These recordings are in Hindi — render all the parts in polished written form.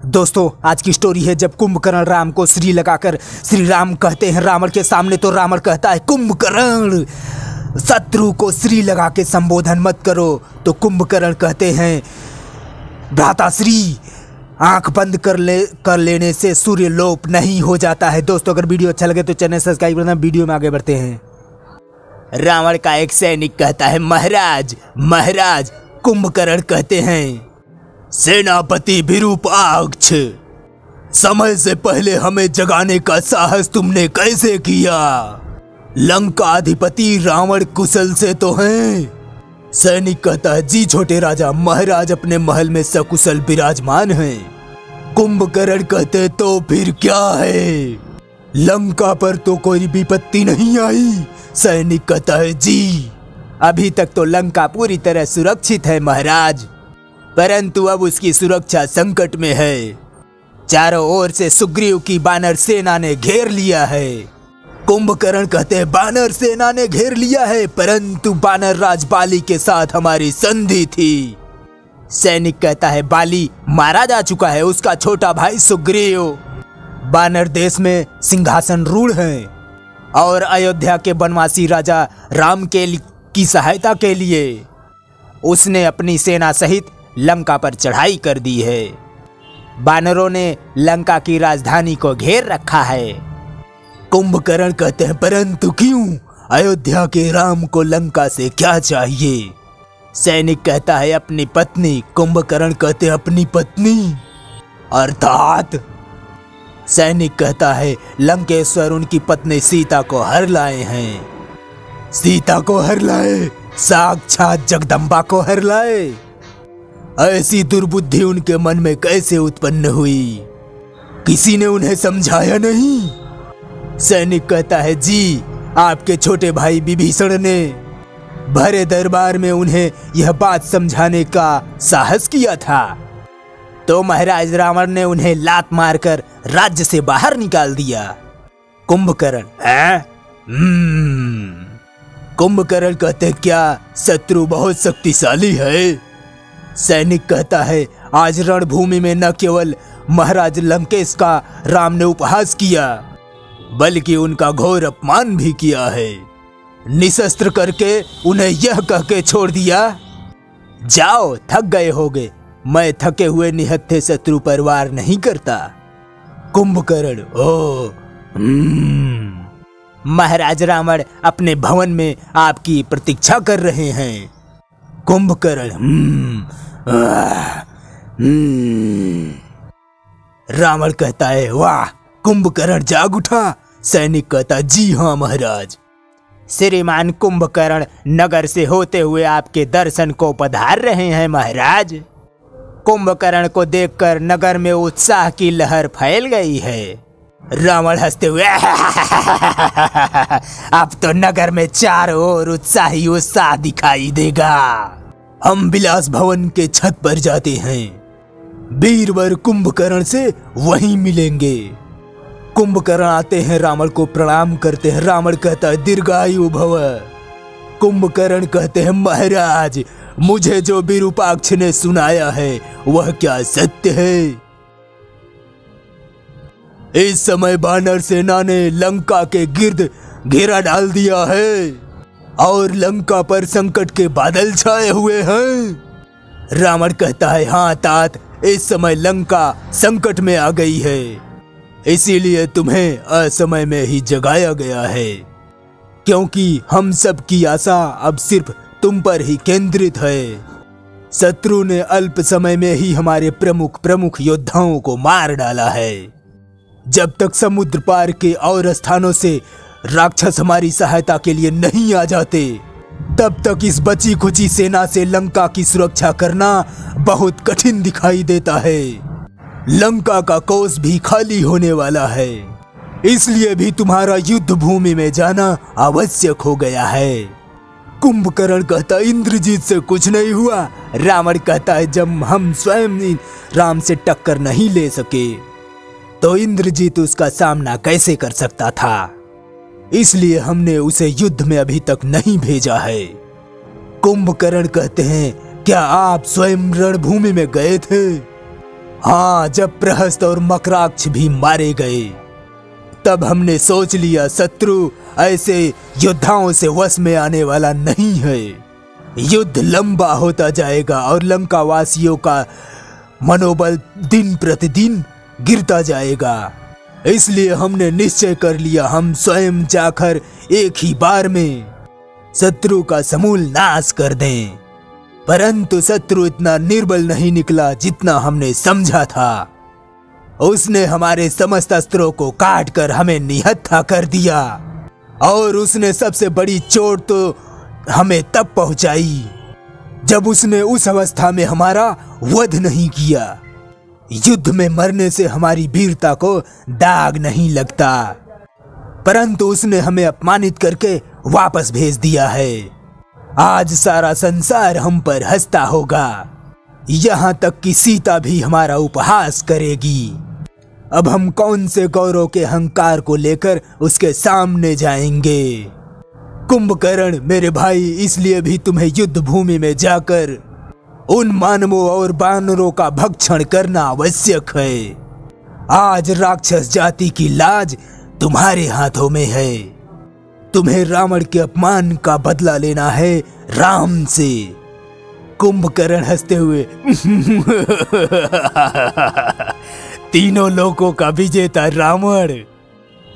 दोस्तों आज की स्टोरी है जब कुंभकर्ण राम को श्री लगाकर श्री राम कहते हैं रावण के सामने, तो रावण कहता है कुंभकर्ण शत्रु को श्री लगा के संबोधन मत करो। तो कुंभकर्ण कहते हैं भ्राताश्री आंख बंद कर लेने से सूर्य लोप नहीं हो जाता है। दोस्तों अगर वीडियो अच्छा लगे तो चैनल सब्सक्राइब करना। वीडियो में आगे बढ़ते हैं। रावण का एक सैनिक कहता है महाराज महाराज। कुंभकर्ण कहते हैं सेनापति विरूपाक्ष, समय से पहले हमें जगाने का साहस तुमने कैसे किया? लंका अधिपति रावण कुशल से तो हैं? सैनिक कहता है जी छोटे राजा, महाराज अपने महल में सकुशल विराजमान हैं। कुंभकर्ण कहते तो फिर क्या है, लंका पर तो कोई विपत्ति नहीं आई? सैनिक कहता है जी अभी तक तो लंका पूरी तरह सुरक्षित है महाराज, परंतु अब उसकी सुरक्षा संकट में है। चारों ओर से सुग्रीव की बानर सेना ने घेर लिया है। कुंभकर्ण कहते हैं बानर सेना ने घेर लिया है, परंतु बानर राज बाली के साथ हमारी संधि थी। सैनिक कहता है बाली मारा जा चुका है, उसका छोटा भाई सुग्रीव बानर देश में सिंहासन रूढ़ है और अयोध्या के वनवासी राजा राम की सहायता के लिए उसने अपनी सेना सहित लंका पर चढ़ाई कर दी है। बानरों ने लंका की राजधानी को घेर रखा है। कुंभकर्ण कहते हैं परंतु क्यों? अयोध्या के राम को लंका से क्या चाहिए? सैनिक कहता है अपनी पत्नी। कुंभकर्ण कहते हैं अपनी पत्नी अर्थात? सैनिक कहता है लंकेश्वर उनकी पत्नी सीता को हर लाए हैं। सीता को हर लाए? साक्षात जगदम्बा को हर लाए? ऐसी दुर्बुद्धि उनके मन में कैसे उत्पन्न हुई? किसी ने उन्हें समझाया नहीं? सैनिक कहता है जी आपके छोटे भाई विभीषण ने भरे दरबार में उन्हें यह बात समझाने का साहस किया था, तो महाराज रावण ने उन्हें लात मारकर राज्य से बाहर निकाल दिया। कुंभकर्ण कुंभकर्ण कहते क्या शत्रु बहुत शक्तिशाली है? सैनिक कहता है आज रणभूमि में न केवल महाराज लंकेश का राम ने उपहास किया, बल्कि उनका घोर अपमान भी किया है। निशस्त्र करके उन्हें यह कह के छोड़ दिया जाओ थक गए होगे, मैं थके हुए निहत्थे शत्रु पर वार नहीं करता। कुंभकर्ण महाराज रावण अपने भवन में आपकी प्रतीक्षा कर रहे हैं। कुंभकर्ण रावण कहता है वाह। कुंभकर्ण जाग उठा। सैनिक कहता जी हाँ महाराज। श्रीमान कुंभकर्ण नगर से होते हुए आपके दर्शन को पधार रहे हैं महाराज। कुंभकर्ण को देखकर नगर में उत्साह की लहर फैल गई है। रावण हंसते हुए अब तो नगर में चारों ओर उत्साही उत्साह दिखाई देगा। हम विलास भवन के छत पर जाते हैं, वीरवर कुंभकर्ण से वहीं मिलेंगे। कुंभकर्ण आते हैं, रावण को प्रणाम करते हैं। रावण कहता है दीर्घायु भव। कुंभकर्ण कहते हैं महाराज मुझे जो विरूपाक्ष ने सुनाया है वह क्या सत्य है? इस समय बानर सेना ने लंका के गिर्द घेरा डाल दिया है और लंका पर संकट के बादल छाए हुए हैं। रावण कहता है हाँ तात, इस समय लंका संकट में आ गई है, इसीलिए तुम्हें असमय में ही जगाया गया है, क्योंकि हम सब की आशा अब सिर्फ तुम पर ही केंद्रित है। शत्रु ने अल्प समय में ही हमारे प्रमुख योद्धाओं को मार डाला है। जब तक समुद्र पार के और स्थानों से राक्षस हमारी सहायता के लिए नहीं आ जाते, तब तक इस बची खुची सेना से लंका की सुरक्षा करना बहुत कठिन दिखाई देता है। लंका का कोष भी खाली होने वाला है, इसलिए भी तुम्हारा युद्ध भूमि में जाना आवश्यक हो गया है। कुंभकर्ण कहता इंद्रजीत से कुछ नहीं हुआ। रावण कहता है जब हम स्वयं राम से टक्कर नहीं ले सके तो इंद्रजीत उसका सामना कैसे कर सकता था, इसलिए हमने उसे युद्ध में अभी तक नहीं भेजा है। कुंभकर्ण कहते हैं क्या आप स्वयं रणभूमि में गए थे? हाँ, जब प्रहस्त और मकराक्ष भी मारे गए तब हमने सोच लिया शत्रु ऐसे योद्धाओं से वश में आने वाला नहीं है। युद्ध लंबा होता जाएगा और लंका वासियों का मनोबल दिन प्रतिदिन गिरता जाएगा। इसलिए हमने निश्चय कर लिया हम स्वयं जाकर एक ही बार में शत्रु का समूल नाश कर दें। परंतु शत्रु इतना निर्बल नहीं निकला जितना हमने समझा था। उसने हमारे समस्त अस्त्रों को काट कर हमें निहत्था कर दिया और उसने सबसे बड़ी चोट तो हमें तब पहुंचाई जब उसने उस अवस्था में हमारा वध नहीं किया। युद्ध में मरने से हमारी वीरता को दाग नहीं लगता, परंतु उसने हमें अपमानित करके वापस भेज दिया है। आज सारा संसार हम पर हंसता होगा, यहाँ तक कि सीता भी हमारा उपहास करेगी। अब हम कौन से गौरव के अहंकार को लेकर उसके सामने जाएंगे। कुंभकर्ण मेरे भाई, इसलिए भी तुम्हें युद्ध भूमि में जाकर उन मानवों और बानरों का भक्षण करना आवश्यक है। आज राक्षस जाति की लाज तुम्हारे हाथों में है। तुम्हें रावण के अपमान का बदला लेना है राम से। कुंभकर्ण हंसते हुए तीनों लोकों का विजेता रावण,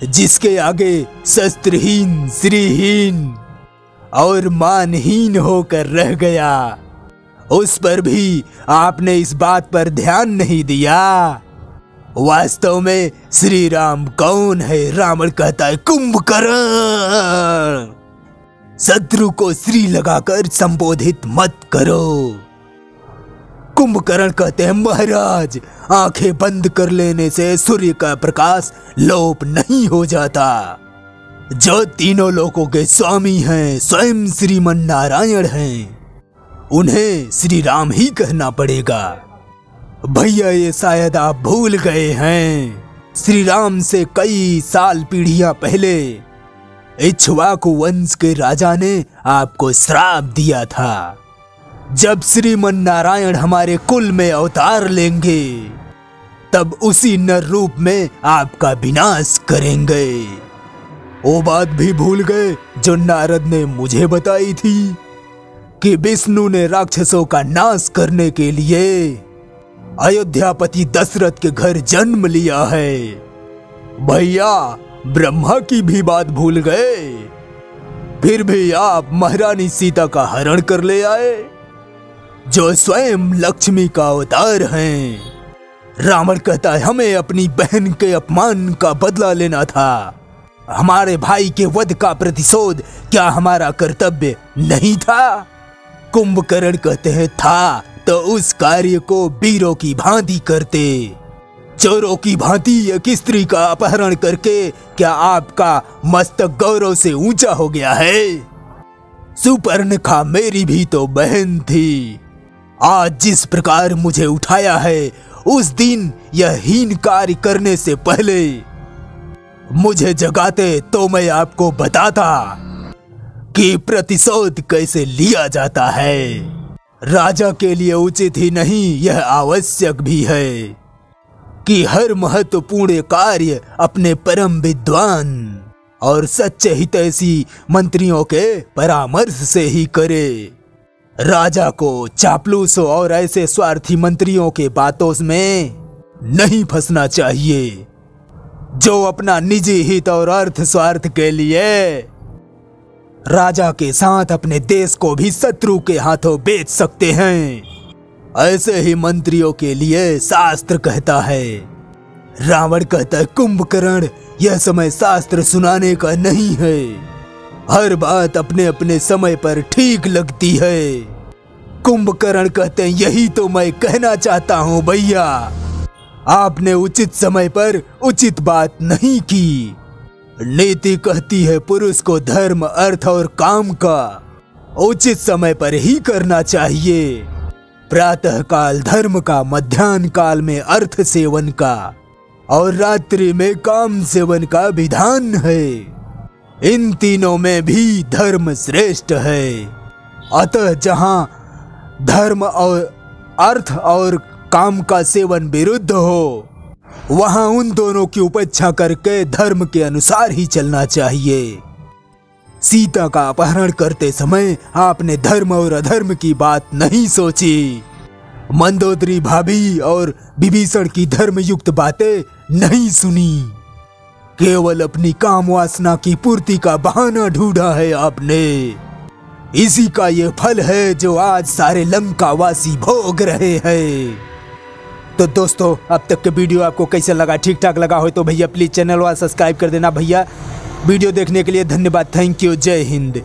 जिसके आगे शस्त्रहीन, श्रीहीन और मानहीन होकर रह गया, उस पर भी आपने इस बात पर ध्यान नहीं दिया। वास्तव में श्री राम कौन है? रावण कहता है कुंभकर्ण। शत्रु को श्री लगाकर संबोधित मत करो। कुंभकर्ण कहते हैं महाराज, आंखें बंद कर लेने से सूर्य का प्रकाश लोप नहीं हो जाता। जो तीनों लोकों के स्वामी हैं, स्वयं श्रीमन नारायण हैं, उन्हें श्री राम ही कहना पड़ेगा। भैया ये शायद आप भूल गए हैं, श्री राम से कई साल पीढ़ियां पहले इक्ष्वाकु वंश के राजा ने आपको श्राप दिया था। जब श्रीमन नारायण हमारे कुल में अवतार लेंगे तब उसी नर रूप में आपका विनाश करेंगे। वो बात भी भूल गए जो नारद ने मुझे बताई थी कि विष्णु ने राक्षसों का नाश करने के लिए अयोध्यापति दशरथ के घर जन्म लिया है। भैया ब्रह्मा की भी बात भूल गए, फिर भी आप महारानी सीता का हरण कर ले आए, जो स्वयं लक्ष्मी का अवतार हैं। रावण कहता है हमें अपनी बहन के अपमान का बदला लेना था। हमारे भाई के वध का प्रतिशोध क्या हमारा कर्तव्य नहीं था? कुंभकर्ण कहते हैं था, तो उस कार्य को वीरों की भांति करते। चोरों की भांति एक स्त्री का अपहरण करके क्या आपका मस्तक गौरव से ऊंचा हो गया है? सुपर्णखा मेरी भी तो बहन थी। आज जिस प्रकार मुझे उठाया है, उस दिन यह हीन कार्य करने से पहले मुझे जगाते तो मैं आपको बताता कि प्रतिशोध कैसे लिया जाता है। राजा के लिए उचित ही नहीं, यह आवश्यक भी है कि हर महत्वपूर्ण कार्य अपने परम विद्वान और सच्चे हितैषी मंत्रियों के परामर्श से ही करे। राजा को चापलूसों और ऐसे स्वार्थी मंत्रियों के बातों में नहीं फंसना चाहिए जो अपना निजी हित और अर्थ स्वार्थ के लिए राजा के साथ अपने देश को भी शत्रु के हाथों बेच सकते हैं। ऐसे ही मंत्रियों के लिए शास्त्र कहता है। रावण कहता है कुंभकर्ण, यह समय शास्त्र सुनाने का नहीं है। हर बात अपने अपने समय पर ठीक लगती है। कुंभकर्ण कहते हैं यही तो मैं कहना चाहता हूँ भैया, आपने उचित समय पर उचित बात नहीं की। नीति कहती है पुरुष को धर्म, अर्थ और काम का उचित समय पर ही करना चाहिए। प्रातः काल धर्म का, मध्याह्न काल में अर्थ सेवन का और रात्रि में काम सेवन का विधान है। इन तीनों में भी धर्म श्रेष्ठ है। अतः जहाँ धर्म और अर्थ और काम का सेवन विरुद्ध हो, वहां उन दोनों की उपेक्षा करके धर्म के अनुसार ही चलना चाहिए। सीता का अपहरण करते समय आपने धर्म और अधर्म की बात नहीं सोची। मंदोदरी भाभी और विभीषण की धर्मयुक्त बातें नहीं सुनी। केवल अपनी काम वासना की पूर्ति का बहाना ढूंढा है आपने। इसी का ये फल है जो आज सारे लंकावासी भोग रहे हैं। तो दोस्तों, अब तक के वीडियो आपको कैसा लगा? ठीक ठाक लगा हो तो भैया प्लीज चैनल वाला सब्सक्राइब कर देना भैया। वीडियो देखने के लिए धन्यवाद। Thank you. जय हिंद।